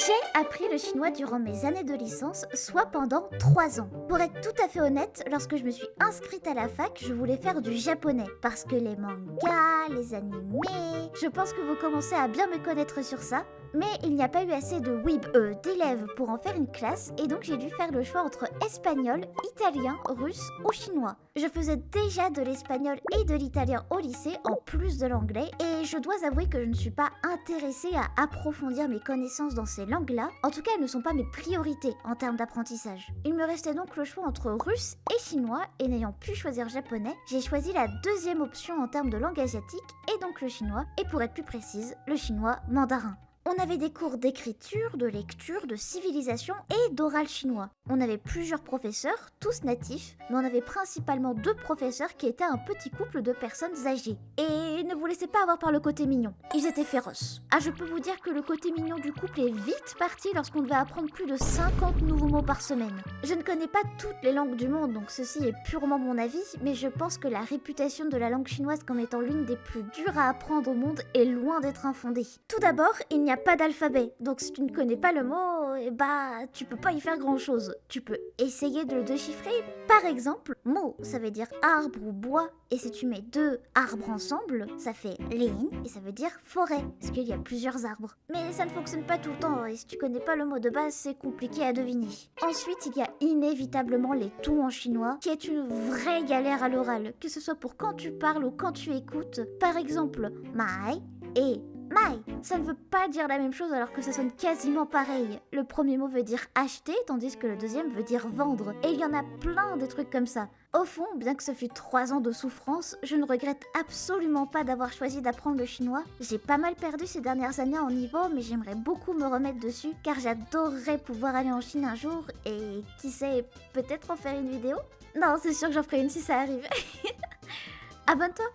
J'ai appris le chinois durant mes années de licence, soit pendant 3 ans. Pour être tout à fait honnête, lorsque je me suis inscrite à la fac, je voulais faire du japonais. Parce que les mangas, les animés... Je pense que vous commencez à bien me connaître sur ça. Mais il n'y a pas eu assez d'élèves pour en faire une classe, et donc j'ai dû faire le choix entre espagnol, italien, russe ou chinois. Je faisais déjà de l'espagnol et de l'italien au lycée, en plus de l'anglais, et je dois avouer que je ne suis pas intéressée à approfondir mes connaissances dans ces langues-là. En tout cas, elles ne sont pas mes priorités en termes d'apprentissage. Il me restait donc le choix entre russe et chinois, et n'ayant pu choisir japonais, j'ai choisi la deuxième option en termes de langue asiatique, et donc le chinois, et pour être plus précise, le chinois mandarin. On avait des cours d'écriture, de lecture, de civilisation et d'oral chinois. On avait plusieurs professeurs, tous natifs, mais on avait principalement 2 professeurs qui étaient un petit couple de personnes âgées. Et ils ne vous laissaient pas avoir par le côté mignon. Ils étaient féroces. Ah, je peux vous dire que le côté mignon du couple est vite parti lorsqu'on devait apprendre plus de 50 nouveaux mots par semaine. Je ne connais pas toutes les langues du monde, donc ceci est purement mon avis, mais je pense que la réputation de la langue chinoise comme étant l'une des plus dures à apprendre au monde est loin d'être infondée. Tout d'abord, il n'y a pas d'alphabet, donc si tu ne connais pas le mot, tu peux pas y faire grand chose. Tu peux essayer de le déchiffrer. Par exemple, mot, ça veut dire arbre ou bois, et si tu mets 2 arbres ensemble, ça fait lin, et ça veut dire forêt, parce qu'il y a plusieurs arbres. Mais ça ne fonctionne pas tout le temps, et si tu connais pas le mot de base, c'est compliqué à deviner. Ensuite, il y a inévitablement les tons en chinois, qui est une vraie galère à l'oral, que ce soit pour quand tu parles ou quand tu écoutes. Par exemple, mai et mai, ça ne veut pas dire la même chose alors que ça sonne quasiment pareil. Le premier mot veut dire acheter, tandis que le deuxième veut dire vendre. Et il y en a plein de trucs comme ça. Au fond, bien que ce fût 3 ans de souffrance, je ne regrette absolument pas d'avoir choisi d'apprendre le chinois. J'ai pas mal perdu ces dernières années en niveau, mais j'aimerais beaucoup me remettre dessus, car j'adorerais pouvoir aller en Chine un jour, et qui sait, peut-être en faire une vidéo? Non, c'est sûr que j'en ferai une si ça arrive. Abonne-toi!